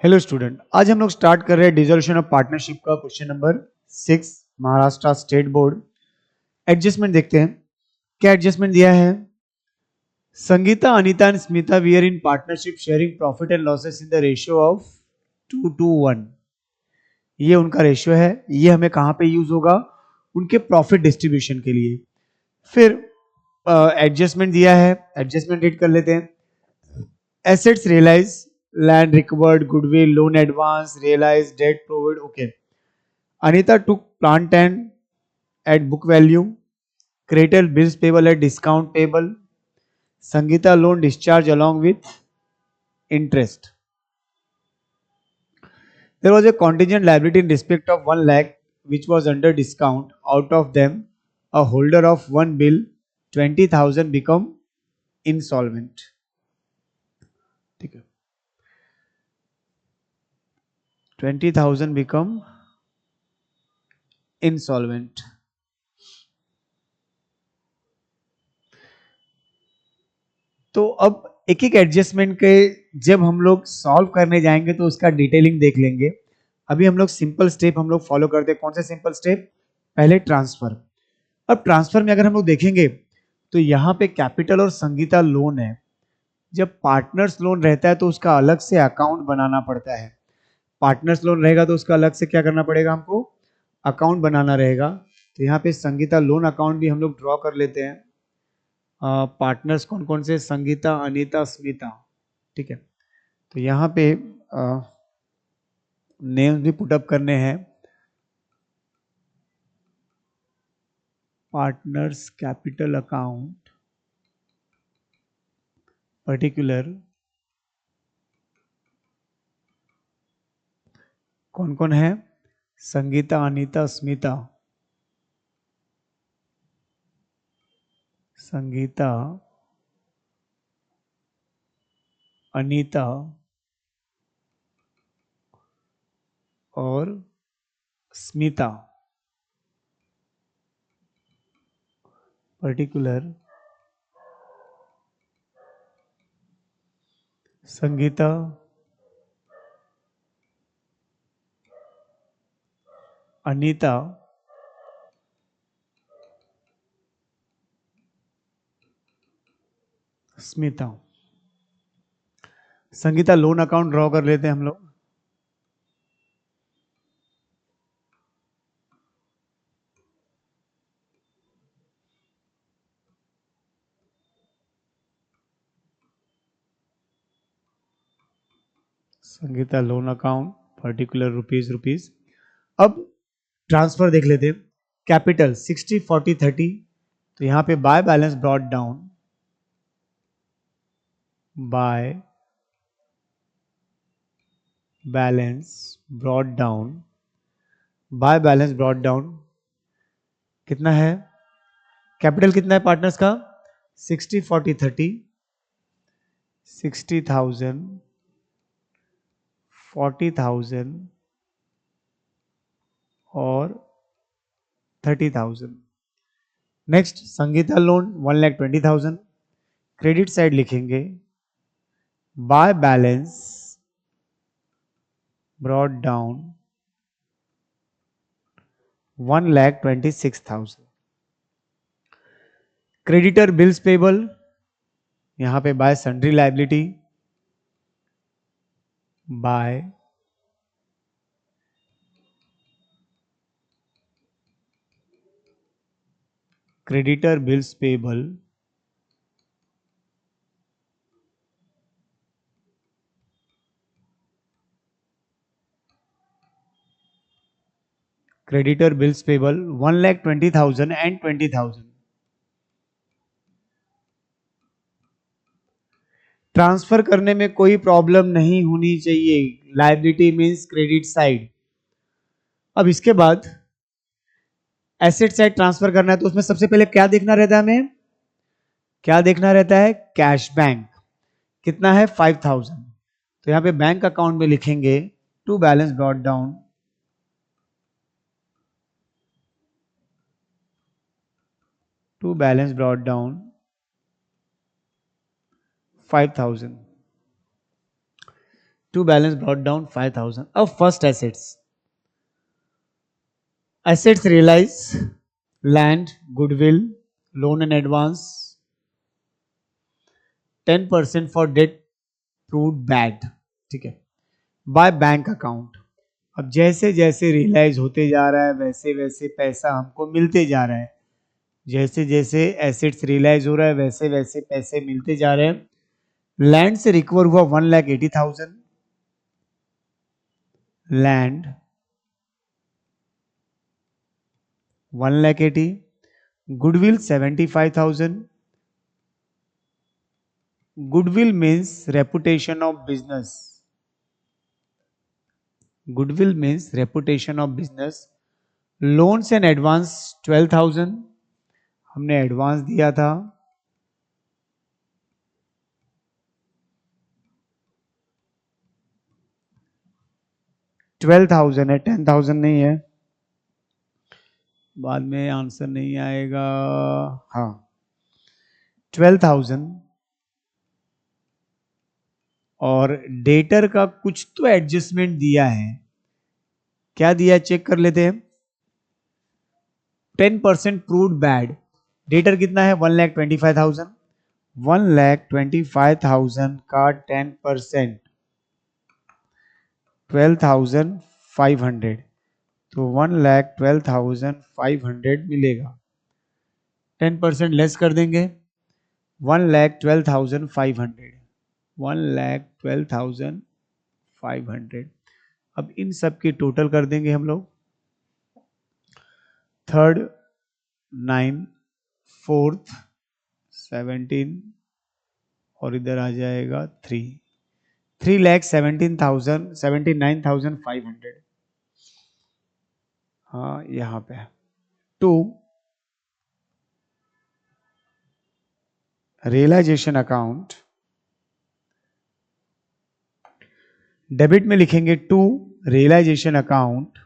Hello student, आज हम लोग स्टार्ट कर रहे हैं डिसोल्यूशन ऑफ पार्टनरशिप का question number 6 Maharashtra state board. Adjustment देखते हैं क्या एडजस्टमेंट दिया है। Sangeeta, Anita and Smita we are in partnership sharing profit and losses in the ratio of 2:1। ये उनका रेशियो है। ये हमें कहां पे यूज होगा? उनके प्रॉफिट डिस्ट्रीब्यूशन के लिए। फिर एडजस्टमेंट दिया है, एडजस्टमेंट रीड कर लेते हैं। Assets realise, land recovered, goodwill, loan advance, realized, debt provided. Okay. Anita took plant and at book value. Creditor bills payable at discount payable. Sangeeta loan discharge along with interest. There was a contingent liability in respect of 1 lakh which was under discount. Out of them, a holder of one bill 20,000 become insolvent. ठीक है, 20,000 become insolvent. तो अब एक एक adjustment के जब हम लोग सॉल्व करने जाएंगे तो उसका डिटेलिंग देख लेंगे। अभी हम लोग सिंपल स्टेप हम लोग फॉलो करते हैं। कौन से सिंपल स्टेप? पहले ट्रांसफर। अब ट्रांसफर में अगर हम लोग देखेंगे तो यहाँ पे कैपिटल और संगीता लोन है। जब पार्टनर्स लोन रहता है तो उसका अलग से अकाउंट बनाना पड़ता है। पार्टनर्स लोन रहेगा तो उसका अलग से क्या करना पड़ेगा? हमको अकाउंट बनाना रहेगा। तो यहाँ पे संगीता लोन अकाउंट भी हम लोग ड्रॉ कर लेते हैं। पार्टनर्स कौन कौन से? संगीता, अनीता, स्मिता। ठीक है, तो यहाँ पे नेम्स भी पुटअप करने हैं। पार्टनर्स कैपिटल अकाउंट पर्टिकुलर कौन कौन है? संगीता, अनीता, स्मिता। संगीता, अनीता और Smita. Particular Sangeeta, Anita Smita. Sangeeta loan account draw कर लेते हैं हम लोग। Sangeeta loan account particular rupees. अब ट्रांसफर देख लेते हैं। कैपिटल 60-40-30, तो यहां पे bye balance brought down, bye balance brought down, bye balance brought down. कितना है? कैपिटल कितना है पार्टनर्स का? 60-40-30, 60,000, 40,000 और 30,000। Next Sangeeta loan 1,20,000। Credit side लिखेंगे by balance brought down 1,26,000। Creditor bills payable, यहां पे by sundry liability, by creditor bills payable, creditor bills payable 1,20,000 and 20,000। Transfer करने में कोई प्रॉब्लम नहीं होनी चाहिए। Liability means credit side. अब इसके बाद एसेट साइड ट्रांसफर करना है तो उसमें सबसे पहले क्या देखना रहता है? हमें क्या देखना रहता है? Cash bank. कितना है? 5,000। तो यहां पे बैंक अकाउंट में लिखेंगे to balance brought down, to balance brought down 5,000। To balance brought down 5000. अब first assets realise, land, goodwill, loan and advance, 10% for debt proved bad. ठीक है, बाय बैंक अकाउंट. अब जैसे जैसे रियलाइज होते जा रहा है वैसे वैसे पैसा हमको मिलते जा रहा है. जैसे जैसे एसेट्स रियलाइज हो रहा है वैसे वैसे पैसे मिलते जा रहे हैं. लैंड से रिकवर हुआ 1,80,000. Land 1,80,000. Goodwill 75,000. Goodwill means reputation of business. Goodwill means reputation of business. Loans and advance 12,000. हमने एडवांस दिया था. $12,000 है, 10,000 नहीं है. बाद में आंसर नहीं आएगा. हाँ, 12,000. और डेटर का कुछ तो एडजस्टमेंट दिया है. क्या दिया चेक कर लेते हैं. 10% प्रूव्ड बैड. डेटर कितना है 1,25,000. 1,25,000 का 10% 12,500. तो 1,12,500 मिलेगा. 10% लेस कर देंगे 1,12,500. 1,12,500. अब इन सब की टोटल कर देंगे हम लोग. थर्ड 9, फोर्थ 17 और इधर आ जाएगा 3,79,500. हाँ यहां पे 2 रियलाइजेशन अकाउंट. डेबिट में लिखेंगे 2 रियलाइजेशन अकाउंट.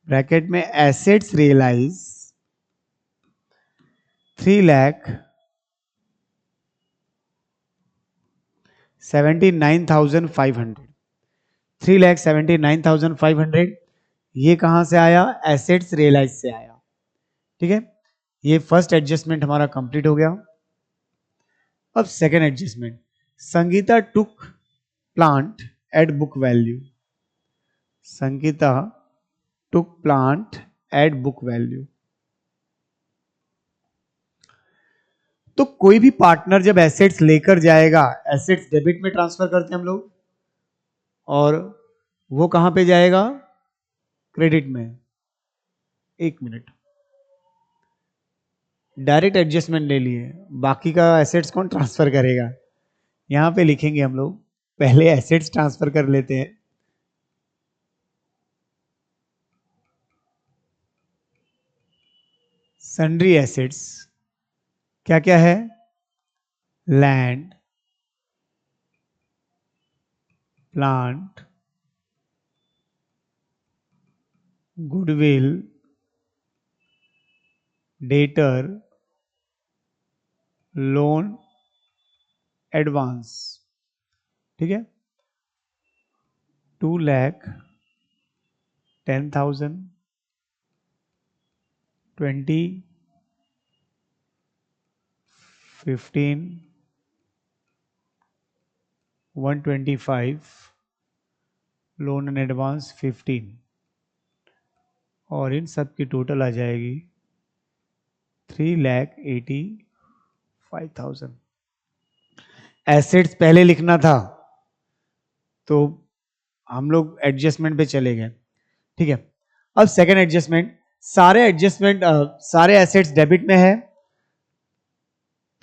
ब्रैकेट में एसेट्स रियलाइज 3,79,500. 3,79,500 ये कहां से आया. एसेट्स रियलाइज से आया. ठीक है, ये फर्स्ट एडजस्टमेंट हमारा कंप्लीट हो गया. अब second adjustment. Sangeeta took plant at book value. Sangeeta took plant at book value. तो कोई भी पार्टनर जब एसेट्स लेकर जाएगा, एसेट्स डेबिट में ट्रांसफर करते हैं हम लोग, और वो कहां पे जाएगा क्रेडिट में. एक मिनट, डायरेक्ट एडजस्टमेंट ले लिए, बाकी का एसेट्स कौन ट्रांसफर करेगा. यहां पे लिखेंगे हम लोग, पहले एसेट्स ट्रांसफर कर लेते हैं. सन्ड्री एसेट्स क्या क्या है. Land, plant, goodwill, debtor, loan, advance. ठीक है, 2,10,000, 20, 15, 125, लोन एंड एडवांस 15. और इन सब की टोटल आ जाएगी 3,85,000. एसेट्स पहले लिखना था तो हम लोग एडजस्टमेंट पे चले गए. ठीक है, अब सेकेंड एडजस्टमेंट. सारे एसेट्स डेबिट में है,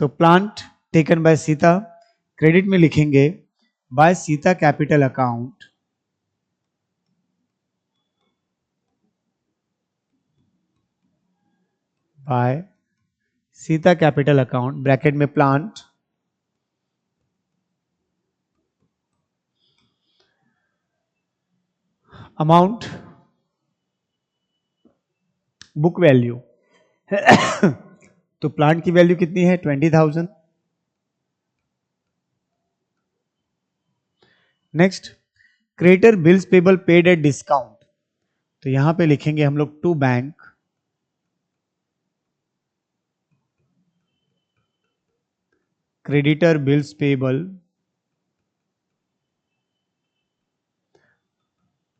तो plant taken by Sita. Credit में लिखेंगे by Sita capital account. By Sita capital account, bracket में प्लांट, अमाउंट, बुक वैल्यू. तो प्लांट की वैल्यू कितनी है 20,000. Next, creditor bills payable paid at discount, तो यहां पे लिखेंगे हम लोग to bank, creditor bills payable,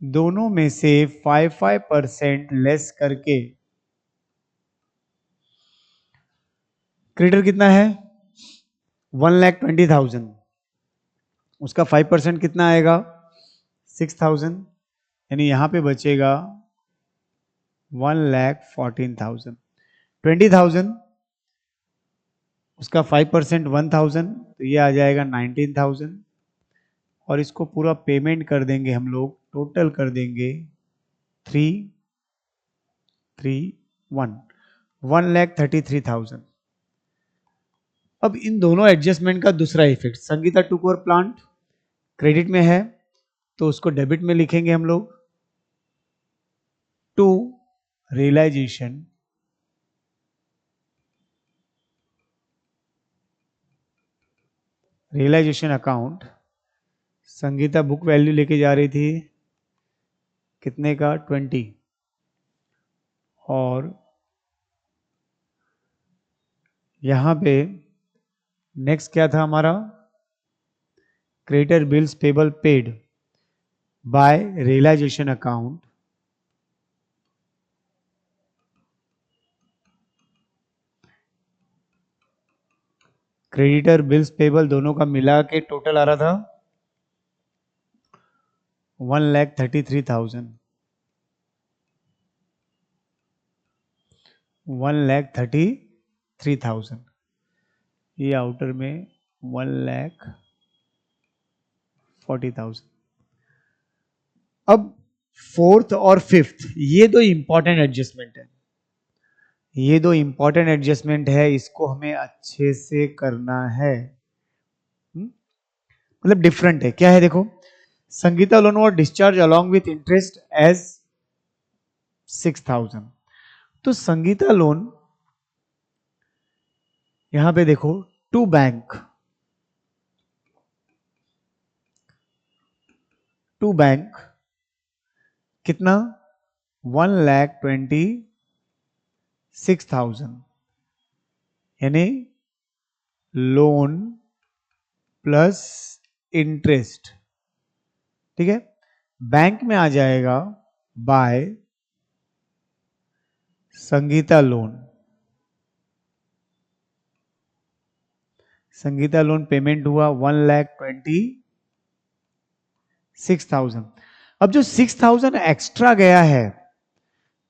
दोनों में से 5% लेस करके, क्रेडिटर कितना है 1,20,000, उसका 5% कितना आएगा 6,000, यानी यहां पे बचेगा 1,14,000। 20,000, उसका 5% 1,000, तो ये आ जाएगा 19,000, और इसको पूरा पेमेंट कर देंगे हम लोग, टोटल कर देंगे 331, 1,33,000। अब इन दोनों एडजस्टमेंट का दूसरा इफेक्ट, संगीता टू कोर प्लांट क्रेडिट में है तो उसको डेबिट में लिखेंगे हम लोग, to realisation account, Sangeeta book value लेके जा रही थी कितने का 20, और यहां पे नेक्स्ट क्या था हमारा, creditor bills payable paid by realisation account, creditor bills payable दोनों का मिला के टोटल आ रहा था 1,33,000, 1,33,000, ये आउटर में 1,40,000। अब फोर्थ और फिफ्थ, ये दो इंपॉर्टेंट एडजस्टमेंट है, ये दो इंपॉर्टेंट एडजस्टमेंट है, इसको हमें अच्छे से करना है। मतलब डिफरेंट है, क्या है देखो, संगीता लोन और discharge along with interest as 6,000, तो संगीता लोन यहां पे देखो टू बैंक, टू बैंक कितना 1,26,000, यानी लोन प्लस इंटरेस्ट, ठीक है, बैंक में आ जाएगा by Sangeeta loan, Sangeeta loan payment हुआ 1,26,000। अब जो 6,000 एक्स्ट्रा गया है,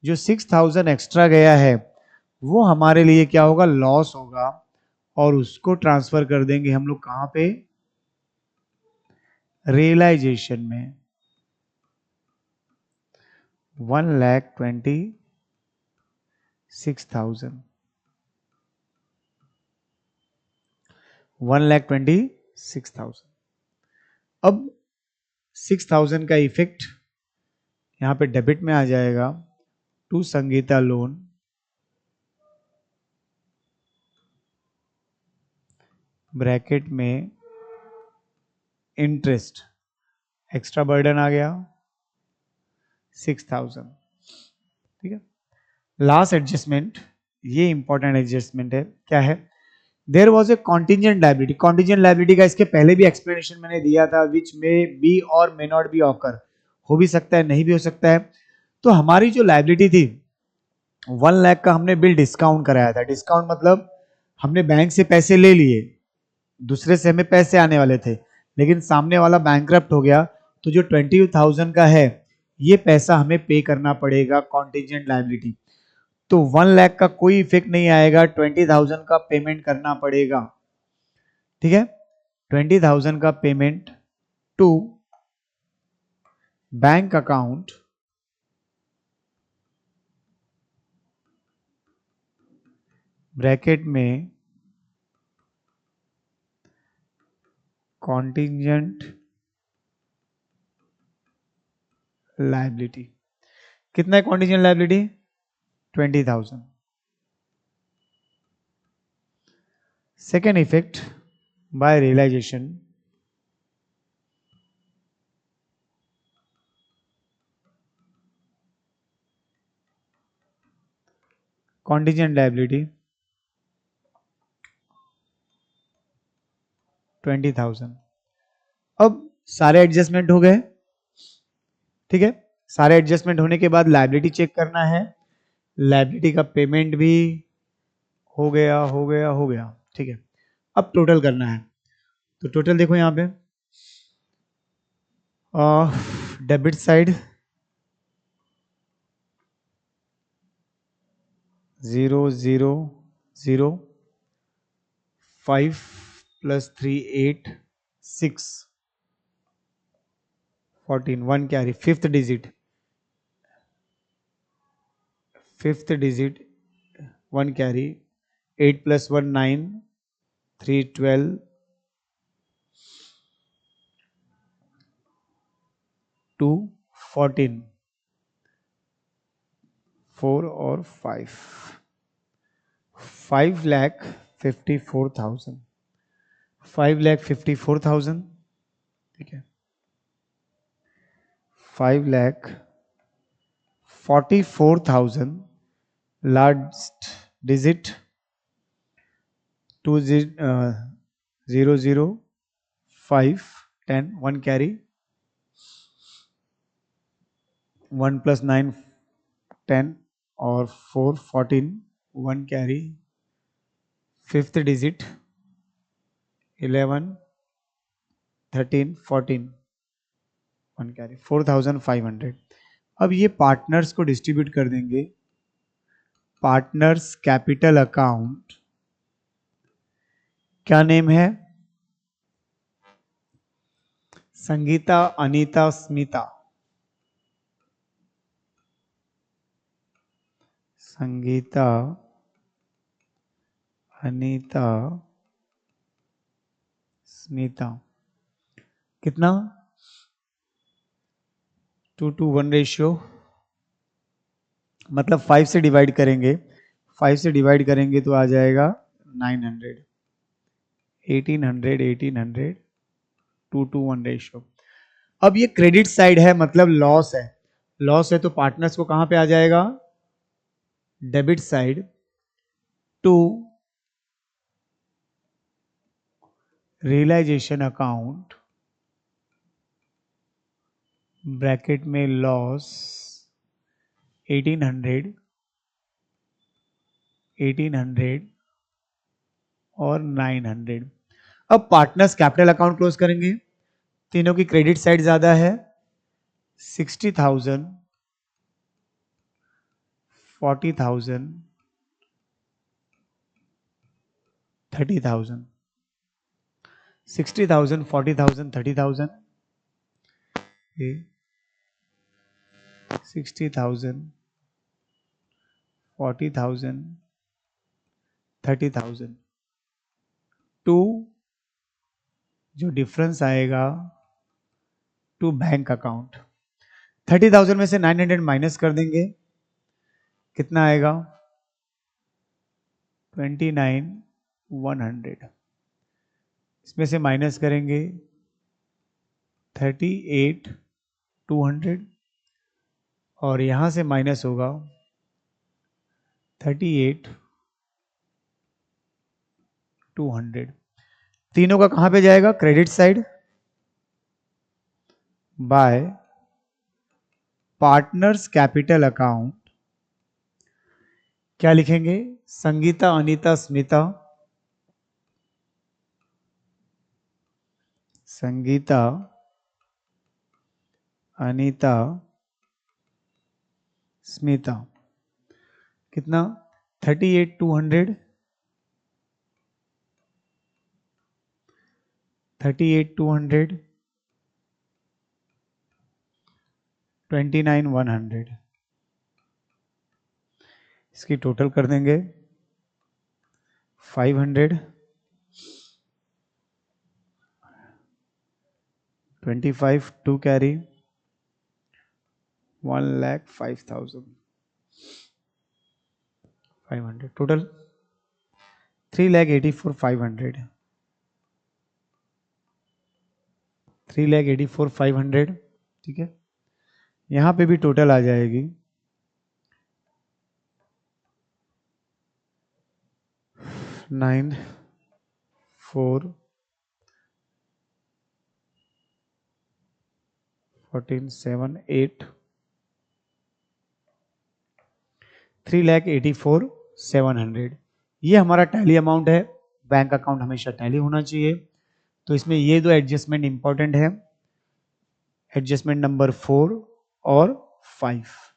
जो 6,000 एक्स्ट्रा गया है वो हमारे लिए क्या होगा, लॉस होगा, और उसको ट्रांसफर कर देंगे हम लोग कहां पे, रियलाइजेशन में, 1,26,000, 1,26,000। अब 6,000 का इफेक्ट यहां पे डेबिट में आ जाएगा टू संगीता लोन, ब्रैकेट में इंटरेस्ट, एक्स्ट्रा बर्डन आ गया 6,000, ठीक है। लास्ट एडजस्टमेंट, ये इंपॉर्टेंट एडजस्टमेंट है, क्या है, there was a contingent liability, contingent liability का इसके पहले भी एक्सप्लेनेशन मैंने दिया था, विच में बी और मे नॉट बी ऑकर, हो भी सकता है नहीं भी हो सकता है। तो हमारी जो लाइबिलिटी थी 1,00,000 का हमने बिल डिस्काउंट कराया था, डिस्काउंट मतलब हमने बैंक से पैसे ले लिए, दूसरे से हमें पैसे आने वाले थे, लेकिन सामने वाला बैंकरप्ट हो गया, तो जो 20,000 का है ये पैसा हमें पे करना पड़ेगा कॉन्टिजेंट लाइबिलिटी, तो 1,00,000 का कोई इफेक्ट नहीं आएगा, 20,000 का पेमेंट करना पड़ेगा, ठीक है, 20,000 का payment to bank account, bracket में कॉन्टिजेंट लाइबिलिटी, कितना है contingent liability 20,000। Second effect by realisation, contingent liability 20,000। अब सारे एडजस्टमेंट हो गए, ठीक है। सारे एडजस्टमेंट होने के बाद लायबिलिटी चेक करना है। लायबिलिटी का पेमेंट भी हो गया हो गया हो गया, ठीक है। अब टोटल करना है, तो टोटल देखो यहाँ पे debit side 0 0 0 5 + 3 8 6 14 1 carry, fifth digit 1 carry, 8 + 1 9 3 12 2 14 4 और 5,54,000 5,54,000, ठीक है। 5,44,000 लास्ट डिजिट 2 0 0 5 10 1 कैरी, 1 + 9 10 और 4 14 1 कैरी, फिफ्थ डिजिट 11 13 14 1 कैरी, 4,500। अब ये पार्टनर्स को डिस्ट्रीब्यूट कर देंगे। पार्टनर्स कैपिटल अकाउंट, क्या नेम है? संगीता, अनीता, स्मिता। संगीता, अनीता, स्मिता। कितना? 2:1 रेशियो, मतलब 5 से डिवाइड करेंगे। 5 से डिवाइड करेंगे तो आ जाएगा 900, 1800, 1800, 2:1 रेशियो। अब ये क्रेडिट साइड है, मतलब लॉस है। लॉस है तो पार्टनर्स को कहां पे आ जाएगा? Debit side to realisation account, bracket में लॉस 1800, 1800 और 900। अब पार्टनर्स कैपिटल अकाउंट क्लोज करेंगे। तीनों की क्रेडिट साइड ज्यादा है, 60,000, 40,000, 30,000, 60,000, 40,000, 30,000, 60,000, 40,000, 30,000। टू जो डिफरेंस आएगा टू बैंक अकाउंट। 30,000 में से 900 माइनस कर देंगे, कितना आएगा? 29,100। इसमें से माइनस करेंगे 38,200 और यहां से माइनस होगा 38,200। तीनों का कहां पे जाएगा? Credit side by partners capital account. क्या लिखेंगे? संगीता, अनीता, स्मिता। संगीता, अनीता, स्मिता। कितना? 38,200, 38,200, 29,100। इसकी टोटल कर देंगे 500, 25 2 कैरी, 1,05,500 टोटल 3,84,500, 3,84,500, ठीक है। यहां पे भी टोटल आ जाएगी 9 4 14 7 8 3,84,700। ये हमारा टैली अमाउंट है। बैंक अकाउंट हमेशा टैली होना चाहिए। तो इसमें ये दो एडजस्टमेंट इंपॉर्टेंट है, एडजस्टमेंट नंबर 4 और 5।